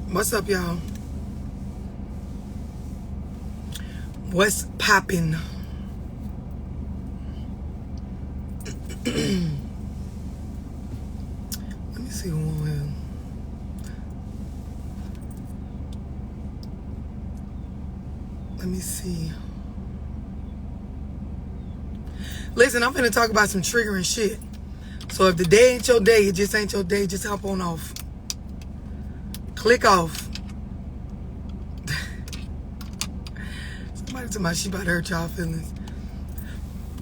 What's up, y'all? What's poppin'? Let me see who on here. Let me see. Listen, I'm finna talk about some triggering shit. So if the day ain't your day, it just ain't your day, just hop on off. Click off. Somebody told me she about to hurt y'all feelings.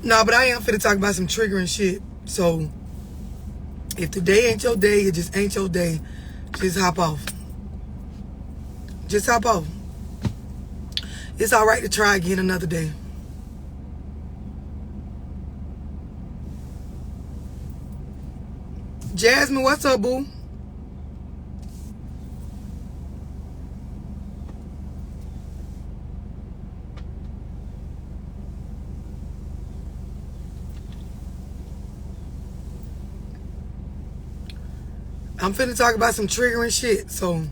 No, but I am finna talk about some triggering shit. So if the day ain't your day, it just ain't your day, just hop off. Just hop off. It's all right to try again another day. Jasmine, what's up, boo? I'm finna talk about some triggering shit. So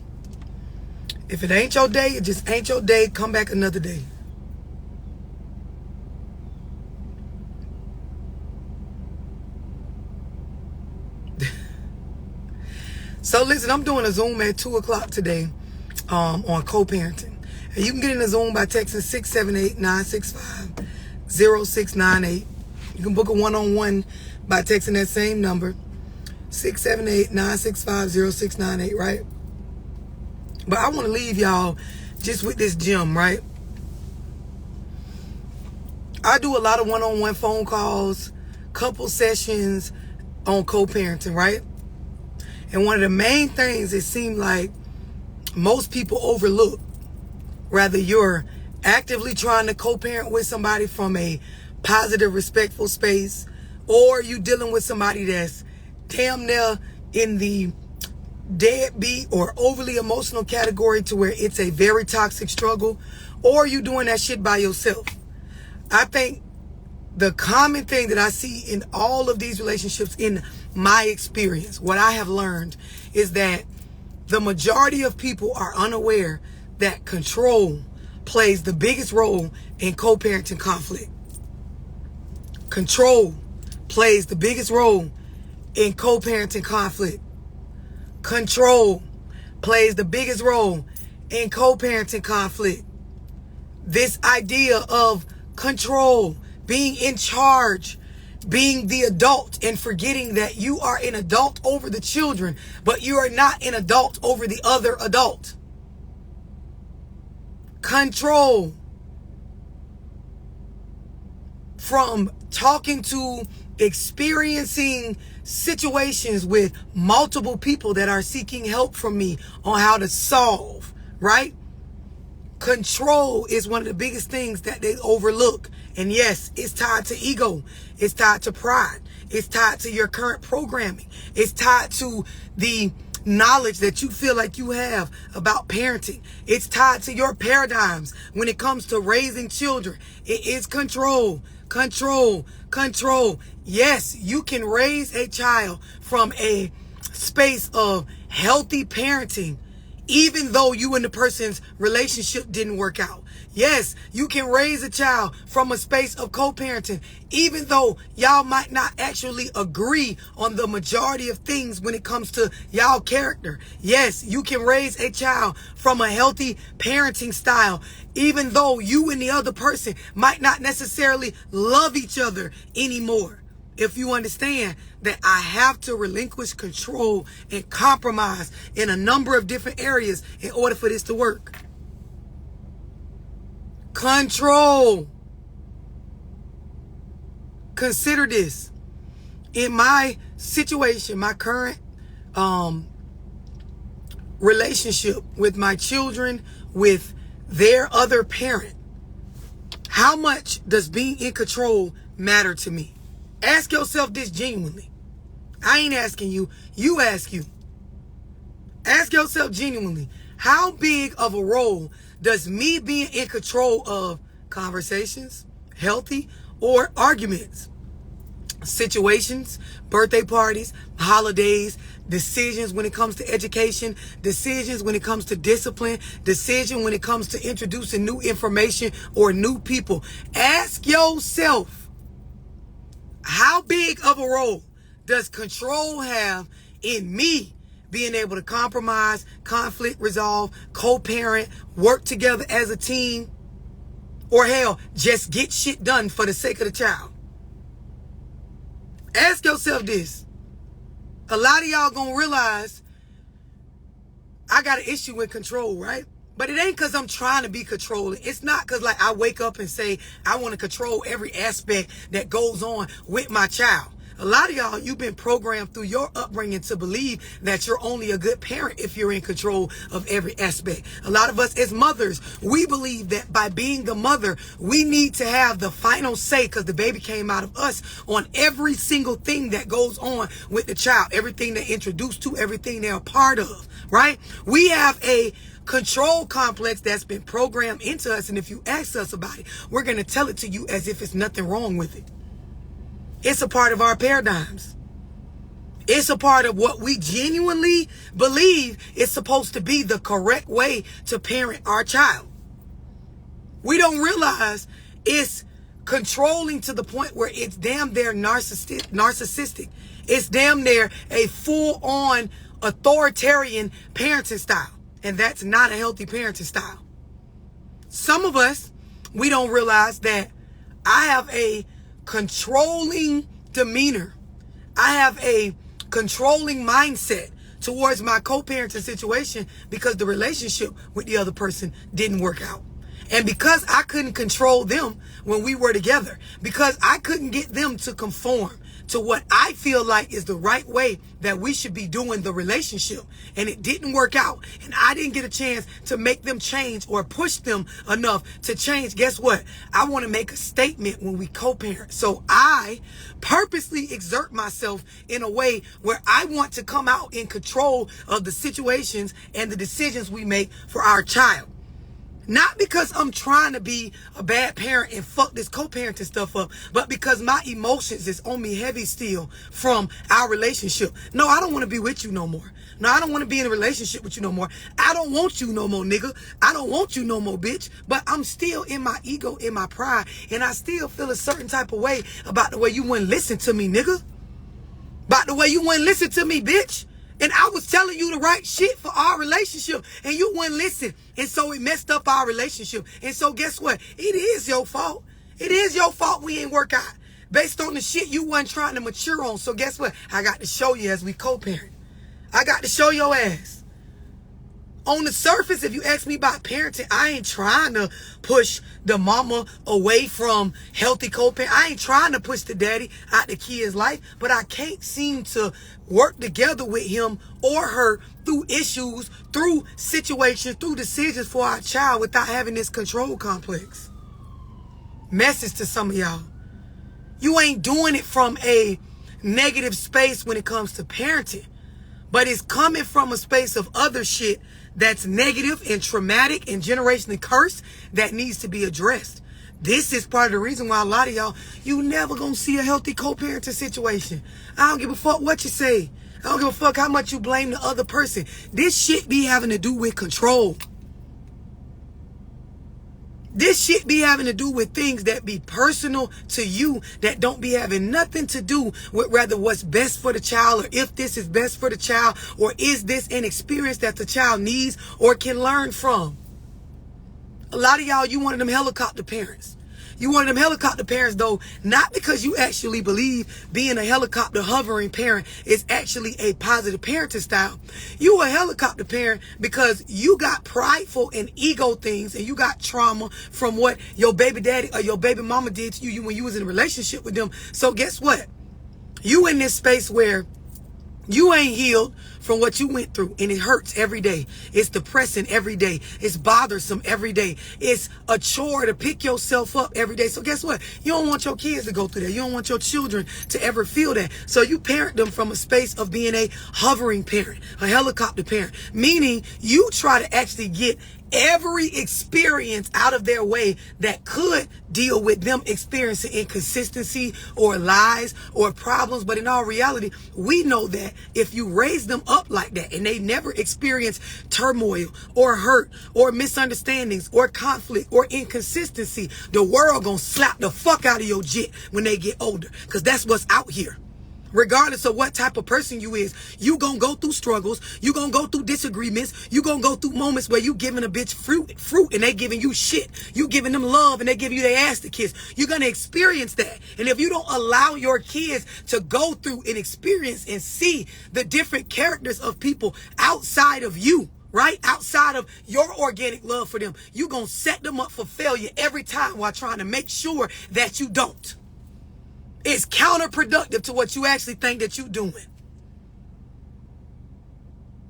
if it ain't your day, it just ain't your day. Come back another day. So listen, I'm doing a Zoom at 2 o'clock today on co-parenting. And you can get in the Zoom by texting 678-965-0698. You can book a one-on-one by texting that same number, 678-965-0698, right? But I want to leave y'all just with this gem, right? I do a lot of one-on-one phone calls, couple sessions on co-parenting, right? And one of the main things it seems like most people overlook, whether you're actively trying to co-parent with somebody from a positive, respectful space, or you dealing with somebody that's damn near in the deadbeat or overly emotional category to where it's a very toxic struggle, or you doing that shit by yourself. I think the common thing that I see in all of these relationships, in my experience, what I have learned is that the majority of people are unaware that control plays the biggest role in co-parenting conflict. Control plays the biggest role in co-parenting conflict. Control plays the biggest role in co-parenting conflict. This idea of control, being in charge, being the adult, and forgetting that you are an adult over the children, but you are not an adult over the other adult. Control. From talking to experiencing situations with multiple people that are seeking help from me on how to solve, right? Control is one of the biggest things that they overlook. And yes, it's tied to ego. It's tied to pride. It's tied to your current programming. It's tied to the knowledge that you feel like you have about parenting. It's tied to your paradigms when it comes to raising children. It is control, control, control. Yes, you can raise a child from a space of healthy parenting, even though you and the person's relationship didn't work out. Yes, you can raise a child from a space of co-parenting, even though y'all might not actually agree on the majority of things when it comes to y'all character. Yes, you can raise a child from a healthy parenting style, even though you and the other person might not necessarily love each other anymore. If you understand that I have to relinquish control and compromise in a number of different areas in order for this to work. Control. Consider this. In my situation, my current relationship with my children, with their other parent, how much does being in control matter to me? Ask yourself this genuinely. I ain't asking you. You ask you. Ask yourself genuinely. How big of a role does me being in control of conversations, healthy, or arguments, situations, birthday parties, holidays, decisions when it comes to education, decisions when it comes to discipline, decision when it comes to introducing new information or new people. Ask yourself, how big of a role does control have in me being able to compromise, conflict resolve, co-parent, work together as a team, or hell, just get shit done for the sake of the child? Ask yourself this. A lot of y'all gonna realize I got an issue with control, right? But it ain't because I'm trying to be controlling. It's not because like I wake up and say I want to control every aspect that goes on with my child. A lot of y'all, you've been programmed through your upbringing to believe that you're only a good parent if you're in control of every aspect. A lot of us as mothers, we believe that by being the mother, we need to have the final say because the baby came out of us on every single thing that goes on with the child, everything they're introduced to, everything they're a part of, right? We have a control complex that's been programmed into us, and if you ask us about it, we're going to tell it to you as if it's nothing wrong with it. It's a part of our paradigms. It's a part of what we genuinely believe is supposed to be the correct way to parent our child. We don't realize it's controlling to the point where it's damn near narcissistic. It's damn near a full-on authoritarian parenting style. And that's not a healthy parenting style. Some of us, we don't realize that I have a controlling demeanor. I have a controlling mindset towards my co-parenting situation because the relationship with the other person didn't work out. And because I couldn't control them when we were together, because I couldn't get them to conform to what I feel like is the right way that we should be doing the relationship, and it didn't work out, and I didn't get a chance to make them change or push them enough to change, guess what? I want to make a statement when we co-parent. So I purposely exert myself in a way where I want to come out in control of the situations and the decisions we make for our child. Not because I'm trying to be a bad parent and fuck this co-parenting stuff up, but because my emotions is on me heavy still from our relationship. No, I don't want to be with you no more. No, I don't want to be in a relationship with you no more. I don't want you no more, nigga. I don't want you no more, bitch. But I'm still in my ego, in my pride, and I still feel a certain type of way about the way you wouldn't listen to me, nigga. About the way you wouldn't listen to me, bitch. And I was telling you the right shit for our relationship, and you wouldn't listen. And so it messed up our relationship. And so guess what? It is your fault. It is your fault we ain't work out based on the shit you wasn't trying to mature on. So guess what? I got to show you as we co-parent. I got to show your ass. On the surface, if you ask me about parenting, I ain't trying to push the mama away from healthy co-parent. I ain't trying to push the daddy out the kid's life, but I can't seem to work together with him or her through issues, through situations, through decisions for our child without having this control complex. Message to some of y'all. You ain't doing it from a negative space when it comes to parenting, but it's coming from a space of other shit that's negative and traumatic and generationally cursed that needs to be addressed. This is part of the reason why a lot of y'all, you never gonna see a healthy co-parenting situation. I don't give a fuck what you say. I don't give a fuck how much you blame the other person. This shit be having to do with control. This shit be having to do with things that be personal to you that don't be having nothing to do with whether what's best for the child or if this is best for the child or is this an experience that the child needs or can learn from. A lot of y'all, you one of them helicopter parents. You one of them helicopter parents, though, not because you actually believe being a helicopter hovering parent is actually a positive parenting style. You a helicopter parent because you got prideful and ego things and you got trauma from what your baby daddy or your baby mama did to you when you was in a relationship with them. So guess what? You in this space where you ain't healed from what you went through, and it hurts every day. It's depressing every day. It's bothersome every day. It's a chore to pick yourself up every day. So guess what? You don't want your kids to go through that. You don't want your children to ever feel that. So you parent them from a space of being a hovering parent, a helicopter parent, meaning you try to actually get every experience out of their way that could deal with them experiencing inconsistency or lies or problems. But in all reality, we know that if you raise them up like that and they never experience turmoil or hurt or misunderstandings or conflict or inconsistency, the world gonna slap the fuck out of your jit when they get older, because that's what's out here. Regardless of what type of person you is, you gonna go through struggles, you gonna go through disagreements, you gonna go through moments where you giving a bitch fruit and they giving you shit. You giving them love and they give you their ass to kiss. You're gonna experience that. And if you don't allow your kids to go through and experience and see the different characters of people outside of you, right? Outside of your organic love for them, you gonna set them up for failure every time while trying to make sure that you don't. It's counterproductive to what you actually think that you're doing.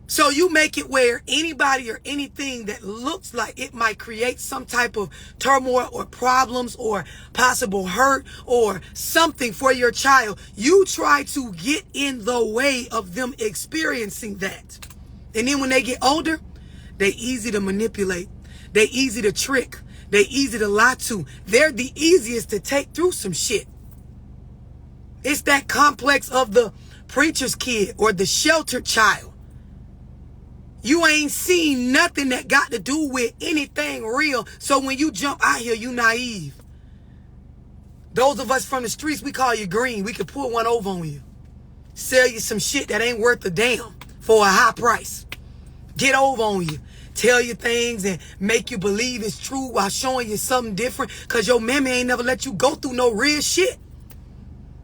So you make it where anybody or anything that looks like it might create some type of turmoil or problems or possible hurt or something for your child, you try to get in the way of them experiencing that. And then when they get older, they're easy to manipulate. They're easy to trick. They're easy to lie to. They're the easiest to take through some shit. It's that complex of the preacher's kid or the sheltered child. You ain't seen nothing that got to do with anything real. So when you jump out here, you naive. Those of us from the streets, we call you green. We could pull one over on you. Sell you some shit that ain't worth a damn for a high price. Get over on you. Tell you things and make you believe it's true while showing you something different. Because your mammy ain't never let you go through no real shit.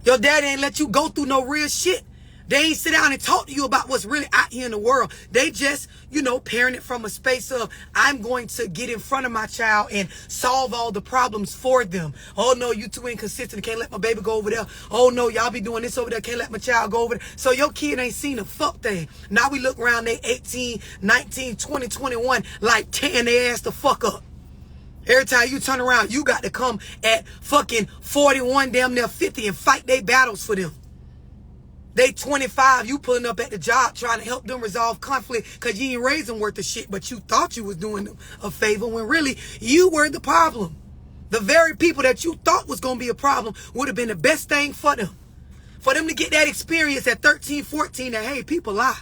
Your daddy ain't let you go through no real shit. They ain't sit down and talk to you about what's really out here in the world. They just, parented from a space of, I'm going to get in front of my child and solve all the problems for them. Oh, no, you too inconsistent. Can't let my baby go over there. Oh, no, y'all be doing this over there. Can't let my child go over there. So your kid ain't seen a fuck thing. Now we look around, they 18, 19, 20, 21, like tearing their ass the fuck up. Every time you turn around, you got to come at fucking 41, damn near 50 and fight their battles for them. They 25, you pulling up at the job trying to help them resolve conflict because you ain't raised them worth of shit, but you thought you was doing them a favor when really you were the problem. The very people that you thought was going to be a problem would have been the best thing for them. For them to get that experience at 13, 14 that, hey, people lie.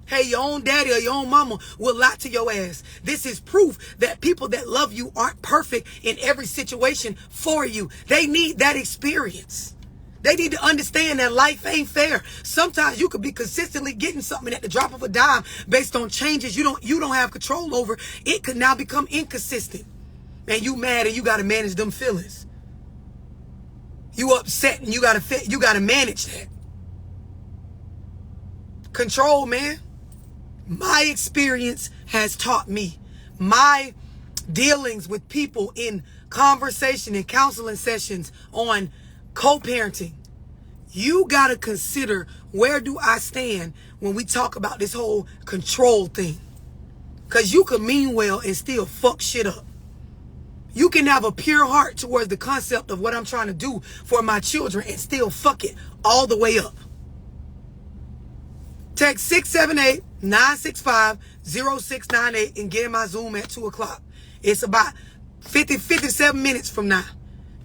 Hey, your own daddy or your own mama will lie to your ass. This is proof that people that love you aren't perfect in every situation for you. They need that experience. They need to understand that life ain't fair. Sometimes you could be consistently getting something at the drop of a dime based on changes you don't have control over. It could now become inconsistent. And you mad and you got to manage them feelings. You upset and you got to manage that. Control, man. My experience has taught me, my dealings with people in conversation and counseling sessions on co-parenting, you got to consider, where do I stand when we talk about this whole control thing? Because you can mean well and still fuck shit up. You can have a pure heart towards the concept of what I'm trying to do for my children and still fuck it all the way up. Text 678-965-0698 and get in my Zoom at 2 o'clock. It's about 57 minutes from now.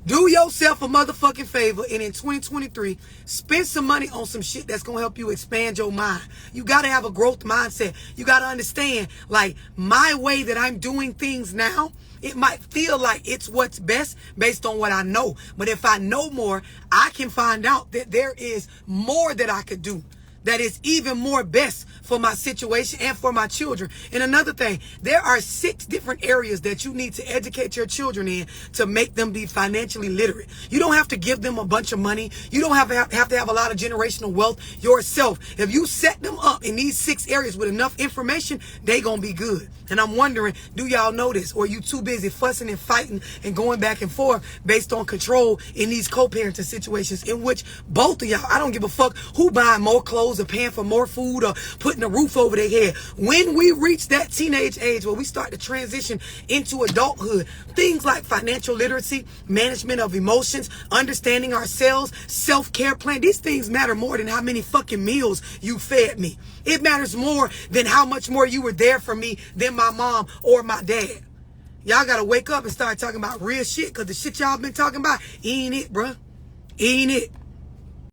Do yourself a motherfucking favor and in 2023, spend some money on some shit that's going to help you expand your mind. You got to have a growth mindset. You got to understand, like, my way that I'm doing things now, it might feel like it's what's best based on what I know. But if I know more, I can find out that there is more that I could do that is even more best for my situation and for my children. And another thing, there are 6 different areas that you need to educate your children in to make them be financially literate. You don't have to give them a bunch of money. You don't have to have a lot of generational wealth yourself. If you set them up in these 6 areas with enough information, they gonna be good. And I'm wondering, do y'all know this? Or are you too busy fussing and fighting and going back and forth based on control in these co-parenting situations in which both of y'all, I don't give a fuck who buying more clothes or paying for more food or putting a roof over their head. When we reach that teenage age where we start to transition into adulthood, things like financial literacy, management of emotions, understanding ourselves, self-care plan, these things matter more than how many fucking meals you fed me. It matters more than how much more you were there for me than my mom or my dad. Y'all gotta wake up and start talking about real shit, because the shit y'all been talking about ain't it, bruh. Ain't it.